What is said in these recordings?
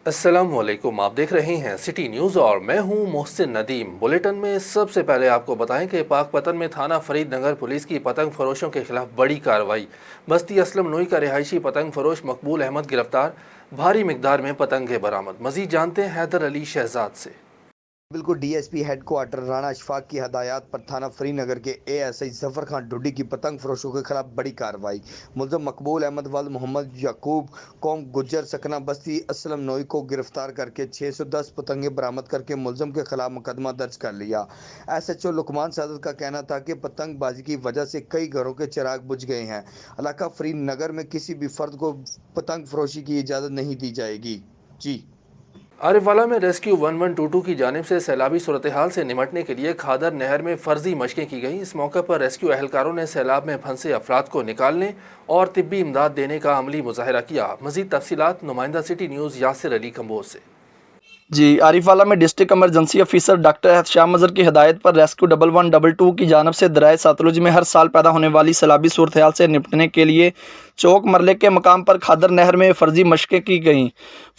अस्सलाम वालेकुम, आप देख रहे हैं सिटी न्यूज़ और मैं हूं मोहसिन नदीम। बुलेटिन में सबसे पहले आपको बताएं कि पाकपतन में थाना फरीद नगर पुलिस की पतंग फरोशों के खिलाफ बड़ी कार्रवाई। बस्ती असलम नोई का रिहायशी पतंग फरोश मकबूल अहमद गिरफ्तार, भारी मिकदार में पतंगें बरामद। मजीद जानते हैं हैदर अली शहजाद से। बिल्कुल डीएसपी हेडक्वार्टर राणा अशफाक की हदायत पर थाना फरीनगर के एएसआई जफर खान डुड्डी की पतंग फरोशों के खिलाफ बड़ी कार्रवाई। मुलजम मकबूल अहमद वल्द मोहम्मद याकूब कौम गुज्जर सकना बस्ती असलम नोई को गिरफ्तार करके 610 पतंगें बरामद करके मुलजम के खिलाफ मुकदमा दर्ज कर लिया। एसएचओ लुकमान सादत का कहना था कि पतंगबाजी की वजह से कई घरों के चिराग बुझ गए हैं। इलाका फरीनगर में किसी भी फर्द को पतंग फरोशी की इजाज़त नहीं दी जाएगी। जी। आरिफवाला में रेस्क्यू 1122 की जानिब से सैलाबी सूरत हाल से निमटने के लिए खादर नहर में फर्जी मशकें की गई। इस मौके पर रेस्क्यू अहलकारों ने सैलाब में फंसे अफराद को निकालने और तिब्बी इमदाद देने का अमली मुजाहरा किया। मजीद तफसीलात नुमाइंदा सिटी न्यूज़ यासिर अली कंबोज से। जी, आरिफवाला में district emergency officer doctor Ehtesham Azhar की हिदायत पर रेस्क्यू 1122 की जानब से दरियाए सतलुज में हर साल पैदा होने वाली सैलाबी सूरत हाल से निपटने के लिए चौक मरले के मकाम पर खादर नहर में फर्जी मशकें की गईं।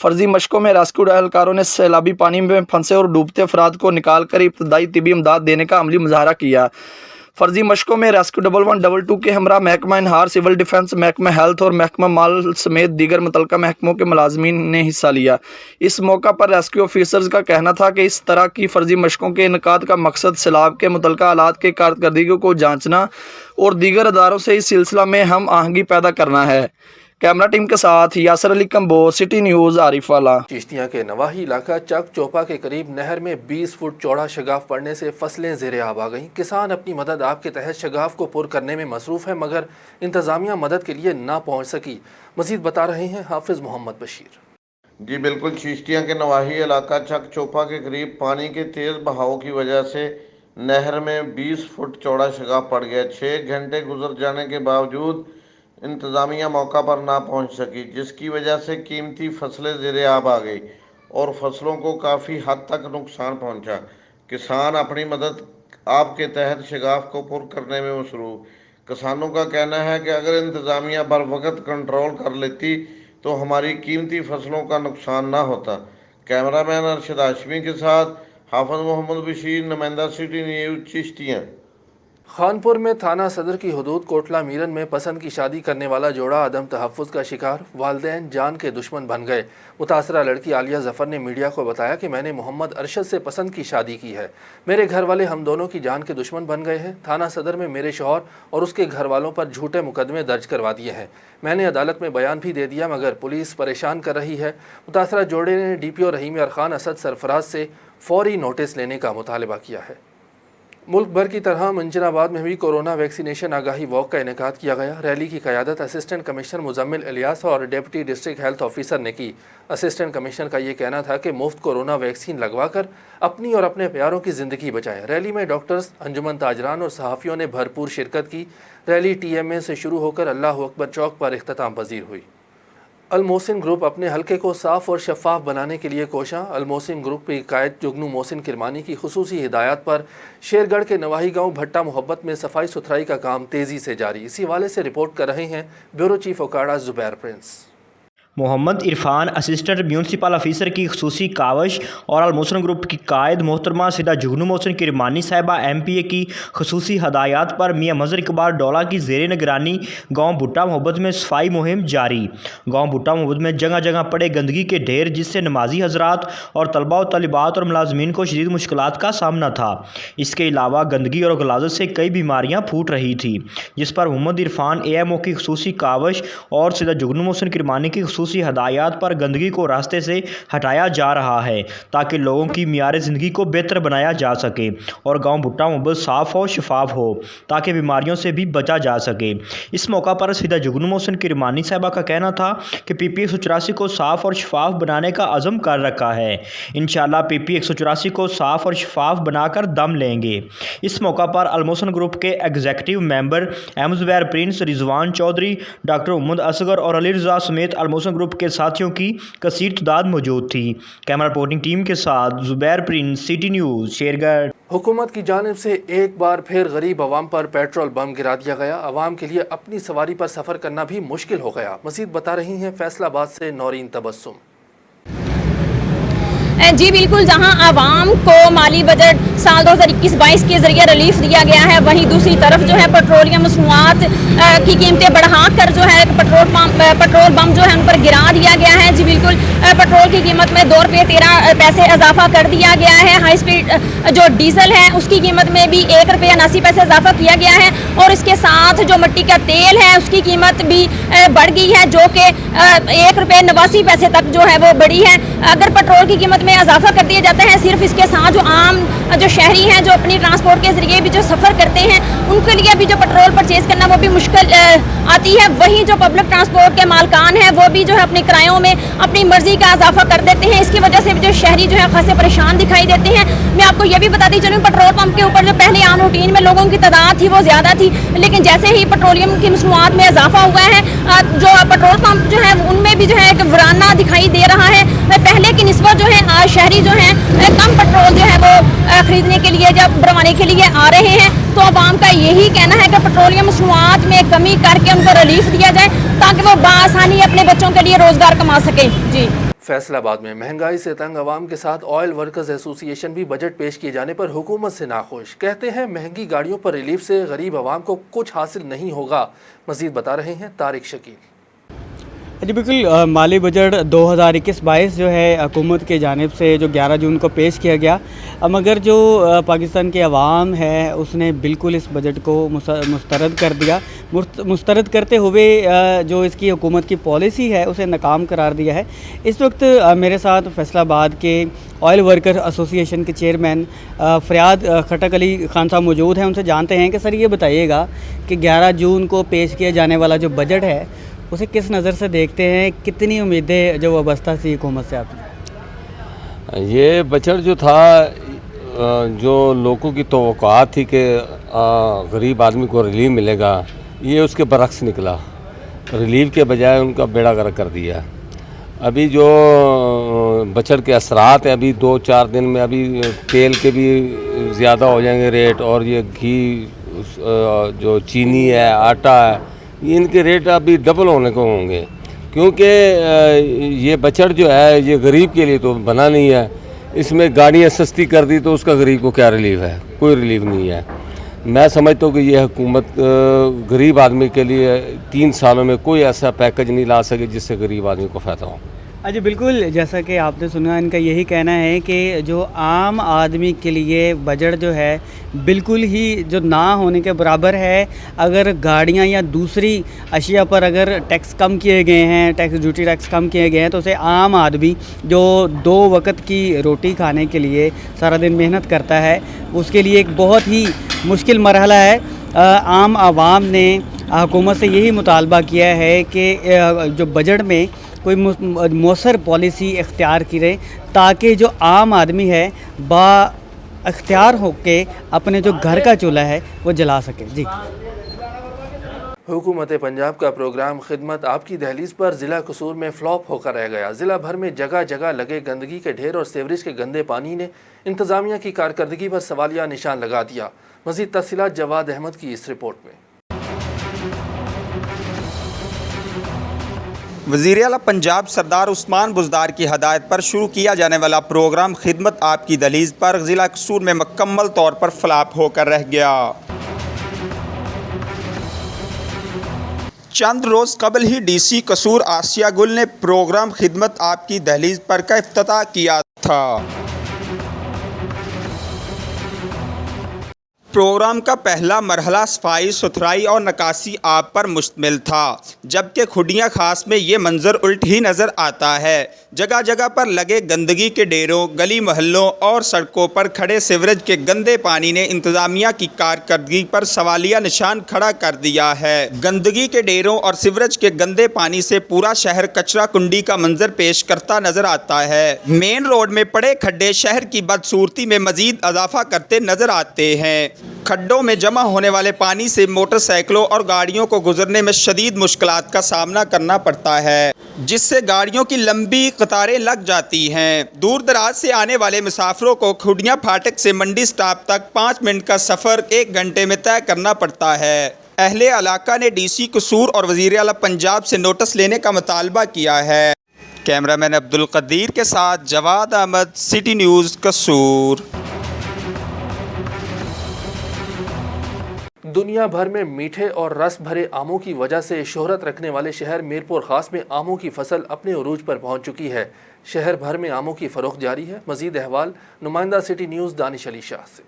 फर्जी मशकों में रेस्क्यू एहलकारों ने सैलाबी पानी में फंसे और डूबते अफराद को निकाल कर इब्तदाई तिबी इमदाद देने का अमली मुजाहरा किया। फर्जी मशकों में रेस्क्यू 1122 के हमरा महकमा इनहार, सिविल डिफेंस, महकमा हेल्थ और महकमा माल समेत दीगर मुतलका महकमों के मुलाजमीन ने हिस्सा लिया। इस मौका पर रेस्क्यू ऑफिसर्स का कहना था कि इस तरह की फर्जी मशकों के इनकाद का मकसद सैलाब के मुतलका आलात के कारकर्दगी को जांचना और दीगर अदारों से इस सिलसिला में हम आहंगी पैदा करना है। कैमरा टीम के साथ यासिर अली कंबोज, सिटी न्यूज़, आरिफवाला। चिश्तिया के नवाही इलाका चक चौपा के करीब नहर में 20 फुट चौड़ा शगाफ पड़ने से फसलें ज़ेरे आब आ गईं। किसान अपनी मदद आप के तहत शगाफ को पुर करने में मसरूफ़ है, मगर इंतज़ामिया मदद के लिए ना पहुँच सकी। मज़ीद बता रहे हैं हाफिज़ मोहम्मद बशीर। जी बिल्कुल, चिश्तिया के नवाही इलाका चक चौपा के करीब पानी के तेज़ बहाव की वजह से नहर में 20 फुट चौड़ा शगाफ पड़ गया। 6 घंटे गुजर जाने के बावजूद इंतज़ामिया मौका पर ना पहुंच सकी, जिसकी वजह से कीमती फसलें ज़ेरे आब आ गई और फसलों को काफ़ी हद तक नुकसान पहुंचा। किसान अपनी मदद आप के तहत शगाफ को पुर करने में मसरूफ़। किसानों का कहना है कि अगर इंतज़ामिया बर वक्त कंट्रोल कर लेती तो हमारी कीमती फसलों का नुकसान ना होता। कैमरामैन अरशद हाशमी के साथ हाफिज मोहम्मद बशीर, नुमाइंदा सिटी न्यूज़, चिश्तियाँ। खानपुर में थाना सदर की हदूद कोटला मीरन में पसंद की शादी करने वाला जोड़ा अदम तहफ़्फ़ुज़ का शिकार, वालिदैन जान के दुश्मन बन गए। मुतासरा लड़की आलिया ज़फ़र ने मीडिया को बताया कि मैंने मोहम्मद अरशद से पसंद की शादी की है, मेरे घर वाले हम दोनों की जान के दुश्मन बन गए हैं। थाना सदर में मेरे शौहर और उसके घर वालों पर झूठे मुकदमे दर्ज करवा दिए हैं। मैंने अदालत में बयान भी दे दिया, मगर पुलिस परेशान कर रही है। मुतासरा जोड़े ने DPO रहीम यार खान असद सरफराज से फौरी नोटिस लेने का मुतालबा किया है। मुल्क भर की तरह मंजनाबाद में भी कोरोना वैक्सीनेशन आगाही वॉक का इनेकाद किया गया। रैली की क़यादत असिस्टेंट कमिश्नर मुजम्मिल इलियास और डिप्टी डिस्ट्रिक्ट हेल्थ ऑफिसर ने की। असिस्टेंट कमिश्नर का ये कहना था कि मुफ्त कोरोना वैक्सीन लगवाकर अपनी और अपने प्यारों की ज़िंदगी बचाएं। रैली में डॉक्टर्स, अंजुमन ताजरान और सहाफ़ियों ने भरपूर शिरकत की। रैली TMA से शुरू होकर अल्लाह अकबर चौक पर इख्तिताम पजीर हुई। अल मोहसिन ग्रुप अपने हलके को साफ़ और शफाफ बनाने के लिए कोशां। अल मोहसिन ग्रुप के कायद जुगनू मोहसिन किरमानी की खुसूसी हिदायत पर शेरगढ़ के नवाही गांव भट्टा मोहब्बत में सफाई सुथराई का काम तेज़ी से जारी। इसी हवाले से रिपोर्ट कर रहे हैं bureau chief Okara Zubair Prince. Mohammad Irfan assistant municipal officer की खसूसी कावश और अल मोहसिन ग्रुप की कायद मोहतरमा सिदा जुगनू मोहसिन किरमानी साहिबा MPA की खसूसी हदायत पर मियाँ मज़हर इकबाल डोला की ज़ेर निगरानी गाँव भुट्टा मोहब्बत में सफाई मुहिम जारी। गाँव भुट्टा मोहब्बत में जगह जगह पड़े गंदगी के ढेर, जिससे नमाजी हजरात और तलबा व तलिबात और मुलाजमीन को शदीद मुश्किलात का सामना था। इसके अलावा गंदगी और गलाजत से कई बीमारियाँ फूट रही थी, जिस पर मोहम्मद इरफान AMO की खसूसी कावश और सिदा जुगनू मोहसिन किरमानी की खसूसी हदायत पर गंदगी को रास्ते से हटाया जा रहा है, ताकि लोगों की मियार ज़िंदगी को बेहतर बनाया जा सके और गांव भुट्टा मोहब्बत साफ़ और शफाफ हो, ताकि बीमारियों से भी बचा जा सके। इस मौका पर सिदा जुगनू मोहसिन किरमानी साहिबा का कहना था कि PP 184 को साफ़ और शफाफ बनाने का अज़म कर रखा है। इंशाअल्लाह PP 184 को साफ़ और शफाफ बनाकर दम लेंगे। इस मौका पर अल मोहसिन ग्रुप के executive member Zubair Prince, Rizwan Chaudhry, doctor Mohammad Asghar और अली रज़ा समेत अल मोहसिन ग्रुप के साथियों की कसीर तादाद मौजूद थी। कैमरा रिपोर्टिंग टीम के साथ Zubair Prince, city news, Shergarh. हुकूमत की जानिब से एक बार फिर गरीब आवाम पर पेट्रोल बम गिरा दिया गया। आवाम के लिए अपनी सवारी पर सफ़र करना भी मुश्किल हो गया। मज़ीद बता रही हैं फैसलाबाद से नौरीन तबस्सुम। जी बिल्कुल, जहां आवाम को माली बजट साल 2021-22 के ज़रिए रिलीफ दिया गया है, वहीं दूसरी तरफ जो है पेट्रोलियम मसनूआत की कीमतें बढ़ा कर जो है पेट्रोल बम जो है उन पर गिरा दिया गया है। जी बिल्कुल, पेट्रोल की कीमत में 2 रुपये 13 पैसे इजाफा कर दिया गया है। हाई स्पीड जो डीजल है उसकी कीमत में भी 1 रुपये 79 पैसे इजाफा किया गया है, और इसके साथ जो मिट्टी का तेल है उसकी कीमत भी बढ़ गई है, जो कि 1 रुपये 89 पैसे तक जो है वो बढ़ी है। अगर पेट्रोल की कीमत में इजाफा कर दिया जाता है, सिर्फ इसके साथ जो आम जो शहरी हैं जो अपनी ट्रांसपोर्ट के ज़रिए भी जो सफ़र करते हैं उनके लिए भी जो पेट्रोल परचेज़ करना वो भी मुश्किल आती है। वहीं जो पब्लिक ट्रांसपोर्ट के मालकान हैं वो भी जो है अपने किरायों में अपनी मर्ज़ी का इजाफा कर देते हैं। इसकी वजह से भी जो शहरी जो है खासे परेशान दिखाई देते हैं। मैं आपको ये भी बताती चलूँ, पेट्रोल पंप के ऊपर जो पहले आम रूटीन में लोगों की तादाद थी वो ज़्यादा थी, लेकिन जैसे ही पेट्रोलियम की मसनूआत में इजाफा हुआ है, जो पेट्रोल पंप जो है उनमें भी जो है एक वीराना दिखाई दे रहा है। पहले की निस्बत जो है शहरी जो है कम पेट्रोल जो है वो खरीदने के लिए जब भरवाने के लिए आ रहे हैं, तो आवाम का यही कहना है कि पेट्रोलियम मसनूआत में कमी करके उनको रिलीफ दिया जाए ताकि वो बासानी अपने बच्चों के लिए रोज़गार कमा सकें। जी। फैसलाबाद में महंगाई से तंग आवाम के साथ ऑयल वर्कर्स एसोसिएशन भी बजट पेश किए जाने पर हुकूमत से नाखुश। कहते हैं महंगी गाड़ियों पर रिलीफ से गरीब आवाम को कुछ हासिल नहीं होगा। मजीद बता रहे हैं तारिक शकील। जी बिल्कुल, माली बजट 2021-22 जो है हुकूमत के जानिब से जो 11 जून को पेश किया गया, मगर जो पाकिस्तान के अवाम है उसने बिल्कुल इस बजट को मुस्तरद कर दिया। मुस्तरद करते हुए जो इसकी हुकूमत की पॉलिसी है उसे नाकाम करार दिया है। इस वक्त मेरे साथ फैसलाबाद के ऑयल वर्कर एसोसिएशन के चेयरमैन फ़रियाद खटक अली खान साहब मौजूद हैं। उनसे जानते हैं कि सर ये बताइएगा कि 11 जून को पेश किया जाने वाला जो बजट है उसे किस नज़र से देखते हैं, कितनी उम्मीदें जो वाबस्ता थी हुकूमत से आपने? ये बजट जो था, जो लोगों की तवक्कुआत थी कि गरीब आदमी को रिलीफ मिलेगा, ये उसके बरक्स निकला। रिलीफ के बजाय उनका बेड़ा गर्क कर दिया। अभी जो बजट के असरात हैं, अभी 2-4 दिन में अभी तेल के भी ज़्यादा हो जाएंगे रेट, और ये घी, जो चीनी है, आटा है, इनके रेट अभी डबल होने को होंगे, क्योंकि ये बजट जो है ये गरीब के लिए तो बना नहीं है। इसमें गाड़ियाँ सस्ती कर दी तो उसका गरीब को क्या रिलीफ है? कोई रिलीफ नहीं है। मैं समझता हूँ कि ये हुकूमत गरीब आदमी के लिए 3 सालों में कोई ऐसा पैकेज नहीं ला सके जिससे गरीब आदमी को फ़ायदा हो। जी बिल्कुल, जैसा कि आपने सुना, इनका यही कहना है कि जो आम आदमी के लिए बजट जो है बिल्कुल ही जो ना होने के बराबर है। अगर गाड़ियां या दूसरी अशिया पर अगर टैक्स कम किए गए हैं, ड्यूटी टैक्स कम किए गए हैं, तो उसे आम आदमी जो 2 वक्त की रोटी खाने के लिए सारा दिन मेहनत करता है उसके लिए एक बहुत ही मुश्किल मरहला है। आम आवाम ने हुकूमत से यही मुतालबा किया है कि जो बजट में कोई मौसर पॉलिसी इख्तियार की रहे ताकि जो आम आदमी है बा इख्तियार होके अपने जो घर का चूल्हा है वो जला सके। जी। हुकूमत पंजाब का प्रोग्राम खिदमत आपकी दहलीज पर ज़िला कसूर में फ्लॉप होकर रह गया। ज़िला भर में जगह जगह लगे गंदगी के ढेर और सीवरेज के गंदे पानी ने इंतज़ामिया की कारकर्दगी पर सवालिया निशान लगा दिया। मज़ीद तफसीलात जवाद अहमद की इस रिपोर्ट में। वज़ीर आला पंजाब सरदार उस्मान बुज़दार की हदायत पर शुरू किया जाने वाला प्रोग्राम खिदमत आपकी दहलीज पर ज़िला कसूर में मुकम्मल तौर पर फ्लॉप होकर रह गया। चंद रोज़ कबल ही DC कसूर आसिया गुल ने प्रोग्राम खिदमत आपकी दहलीज पर का इफ्तिताह किया था। प्रोग्राम का पहला मरहला सफाई सुथराई और नकासी आब पर मुश्तमिल था, जबकि खुडियाँ खास में ये मंजर उल्ट ही नज़र आता है। जगह जगह पर लगे गंदगी के डेरों, गली मोहल्लों और सड़कों पर खड़े सीवरेज के गंदे पानी ने इंतज़ामिया की कारकर्दगी पर सवालिया निशान खड़ा कर दिया है। गंदगी के डेरों और सीवरेज के गंदे पानी से पूरा शहर कचरा कुंडी का मंजर पेश करता नजर आता है। मेन रोड में पड़े खड्डे शहर की बदसूरती में मजीद इजाफा करते नजर आते हैं। खड्डों में जमा होने वाले पानी से मोटरसाइकिलों और गाड़ियों को गुजरने में शदीद मुश्किलात का सामना करना पड़ता है, जिससे गाड़ियों की लंबी कतारें लग जाती हैं। दूर दराज से आने वाले मुसाफिरों को खुडियाँ फाटक से मंडी स्टॉप तक 5 मिनट का सफ़र 1 घंटे में तय करना पड़ता है। अहले इलाका ने DC कसूर और वज़ीर आला पंजाब से नोटिस लेने का मुतालबा किया है कैमरा मैन अब्दुल कदीर के साथ जवाद अहमद, सिटी न्यूज़ कसूर। दुनिया भर में मीठे और रस भरे आमों की वजह से शोहरत रखने वाले शहर मीरपुर खास में आमों की फसल अपने उरूज पर पहुंच चुकी है। शहर भर में आमों की फरोख्त जारी है। मजीद अहवाल नुमाइंदा सिटी न्यूज़ दानिश अली शाह से।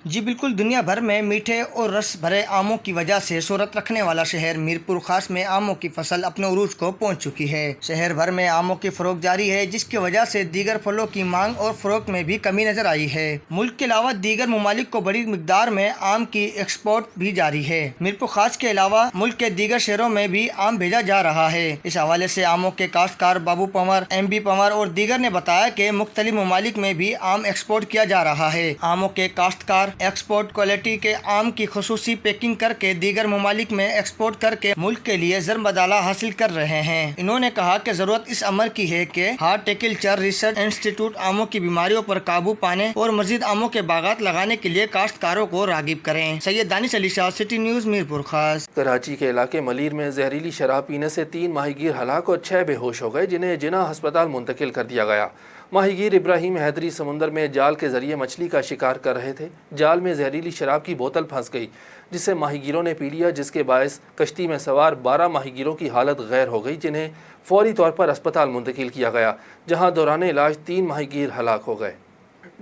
जी बिल्कुल, दुनिया भर में मीठे और रस भरे आमों की वजह से शोहरत रखने वाला शहर मीरपुर खास में आमों की फसल अपने उरूज को पहुंच चुकी है। शहर भर में आमों की फरोख्त जारी है, जिसकी वजह से दीगर फलों की मांग और फरोख्त में भी कमी नजर आई है। मुल्क के अलावा दीगर ममालिक को बड़ी मिकदार में आम की एक्सपोर्ट भी जारी है। मीरपुर खास के अलावा मुल्क के दीगर शहरों में भी आम भेजा जा रहा है। इस हवाले से आमों के काश्तकार बाबू पंवर, MB पंवर और दीगर ने बताया कि मुख्तलिफ ममालिक में भी आम एक्सपोर्ट किया जा रहा है। आमों के काश्तकार एक्सपोर्ट क्वालिटी के आम की खुसूसी पैकिंग करके दीगर ममालिक में एक्सपोर्ट करके मुल्क के लिए ज़रमदाला हासिल कर रहे हैं। इन्होंने कहा कि जरूरत इस अमर की है कि हार्टिकल्चर रिसर्च इंस्टीट्यूट आमों की बीमारियों पर काबू पाने और मजीद आमों के बागात लगाने के लिए काश्तकारों को रागिब करें। सैयद दानिश अली शाह, सिटी न्यूज़ मीरपुर खास। कराची के इलाके मलीर में जहरीली शराब पीने से 3 माहीगीर हलाक और 6 बेहोश हो गए, जिन्हें जिना अस्पताल मुंतकिल कर दिया गया। माहीगीर इब्राहिम हैदरी समुंदर में जाल के जरिए मछली का शिकार कर रहे थे। जाल में जहरीली शराब की बोतल फंस गई, जिसे माहीगीरों ने पी लिया, जिसके बायस कश्ती में सवार 12 माहीगीरों की हालत गैर हो गई, जिन्हें फौरी तौर पर अस्पताल मुंतकिल किया गया, जहां दौरान इलाज 3 माहीगीर हलाक हो गए।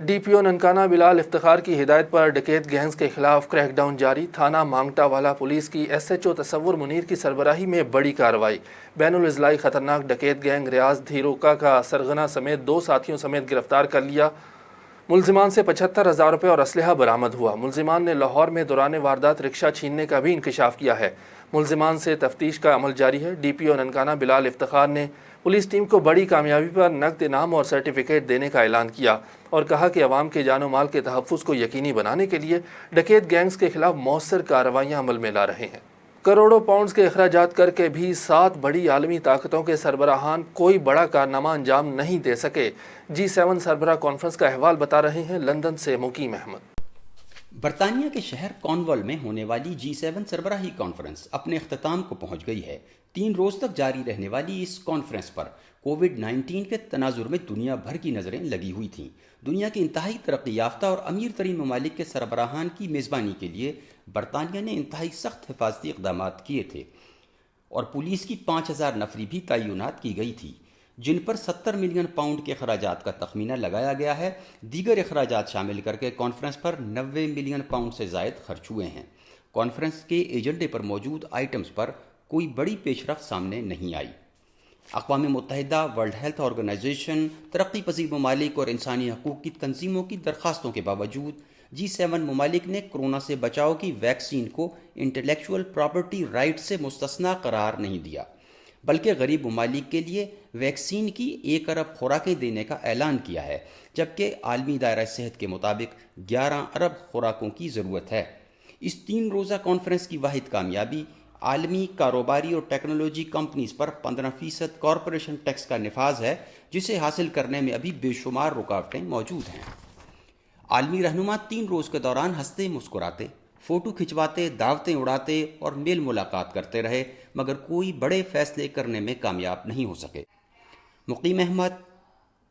DPO ननकाना बिलाल इफ्तिखार की हिदायत पर डकैत गैंग्स के खिलाफ क्रैकडाउन जारी। थाना मांगटा वाला पुलिस की SHO तसव्वुर मुनीर की सरबराही में बड़ी कार्रवाई। बैनुल इज़लाई खतरनाक डकैत गैंग रियाज धीरोका का सरगना समेत 2 साथियों समेत गिरफ्तार कर लिया। मुलजिमान से 75,000 रुपये और असलहा बरामद हुआ। मुलजिमान ने लाहौर में दौरान वारदात रिक्शा छीनने का भी इंकशाफ किया है। मुलजिमान से तफ्तीश का अमल जारी है। DPO ननकाना बिलाल इफ्तिखार ने पुलिस टीम को बड़ी कामयाबी पर नकद इनाम और सर्टिफिकेट देने का ऐलान किया और कहा कि अवाम के जानो माल के तहफ़्फ़ुज़ को यकीनी बनाने के लिए डकैत गैंग्स के खिलाफ मौसर कार्रवाइयाँ अमल में ला रहे हैं। करोड़ों पाउंड्स के अखराजात करके भी 7 बड़ी आलमी ताकतों के सरबराहान कोई बड़ा कारनामा अंजाम नहीं दे सके। G7 सरबराह कॉन्फ्रेंस का अहवाल बता रहे हैं लंदन से मुकीम अहमद। बरतानिया के शहर कॉर्नवॉल में होने वाली G7 सरबराही कॉन्फ्रेंस अपने अख्ताम को पहुंच गई है। 3 रोज तक जारी रहने वाली इस कॉन्फ्रेंस पर कोविड-19 के तनाजुर में दुनिया भर की नज़रें लगी हुई थीं। दुनिया के इंतहाई तरक्की याफ्ता और अमीर तरीन ममालिक के सरबराहान की मेज़बानी के लिए बरतानिया ने इंतहाई सख्त हिफाजती इक़दाम किए थे और पुलिस की 5,000 नफरी भी तैनात की गई थी, जिन पर 70 मिलियन पाउंड के अखराजात का तखमीना लगाया गया है। दीगर अखराजात शामिल करके कॉन्फ्रेंस पर 90 मिलियन पाउंड से ज़ायद खर्च हुए हैं। कॉन्फ्रेंस के एजेंडे पर मौजूद आइटम्स पर कोई बड़ी पेशरफ्त सामने नहीं आई। अक़वाम मुत्तहिदा, वर्ल्ड हेल्थ ऑर्गेनाइजेशन, तरक्की पजीर ममालिक और इंसानी हकूक़ की तंजीमों की दरख्वास्तों के बावजूद G7 ममालिक ने कोरोना से बचाव की वैक्सीन को इंटेलेक्चुअल प्रॉपर्टी राइट से मुस्तस्ना करार नहीं दिया, बल्कि गरीब ममालिक के लिए वैक्सीन की 1 अरब खुराकें देने का ऐलान किया है, जबकि आलमी दायरा सेहत के मुताबिक 11 अरब खुराकों की ज़रूरत है। इस 3 रोज़ा कॉन्फ्रेंस की वाहिद कामयाबी आलमी कारोबारी और टेक्नोलॉजी कंपनीज पर 15% कॉरपोरेशन टैक्स का निफाज है, जिसे हासिल करने में अभी बेशुमार रुकावटें मौजूद हैं। आलमी रहनुमा 3 रोज़ के दौरान हंसते मुस्कुराते, फ़ोटो खिंचवाते, दावतें उड़ाते और मेल मुलाकात करते रहे, मगर कोई बड़े फैसले करने में कामयाब नहीं हो सके। Muqeem Ahmed,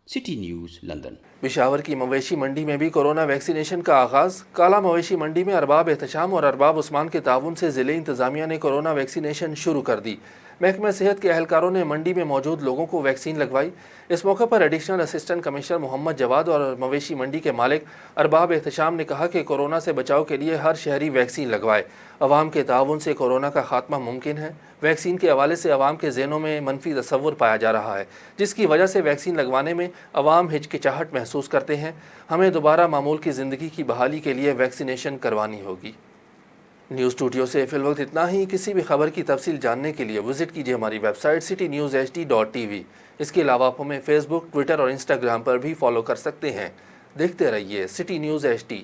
city news London. Peshawar की मवेशी मंडी में भी कोरोना वैक्सीनेशन का आगाज़। काला मवेशी मंडी में अरबाब एहतशाम और अरबाब उस्मान के ताउन से ज़िले इंतज़ामिया ने कोरोना वैक्सीनेशन शुरू कर दी। महकमा सेहत के अहलकारों ने मंडी में मौजूद लोगों को वैक्सीन लगवाई। इस मौके पर additional assistant commissioner Mohammad Jawad और मवेशी मंडी के मालिक अरबाब एहतशाम ने कहा कि कोरोना से बचाव के लिए हर शहरी वैक्सीन लगवाए। अवाम के ताउन से कोरोना का खात्मा मुमकिन है। वैक्सीन के हवाले से अवाम के ज़हनों में मनफी तसव्वुर पाया जा रहा है, जिसकी वजह से वैक्सीन लगवाने में अवाम हिचकिचाहट महसूस करते हैं। हमें दोबारा मामूल की ज़िंदगी की बहाली के लिए वैक्सीनेशन करवानी होगी। न्यूज़ स्टूडियो से फिल वक्त इतना ही। किसी भी खबर की तफसील जानने के लिए विजिट कीजिए हमारी वेबसाइट citynewshd.tv। इसके अलावा आप हमें फेसबुक, ट्विटर और इंस्टाग्राम पर भी फॉलो कर सकते हैं। देखते रहिए सिटी न्यूज़ HD।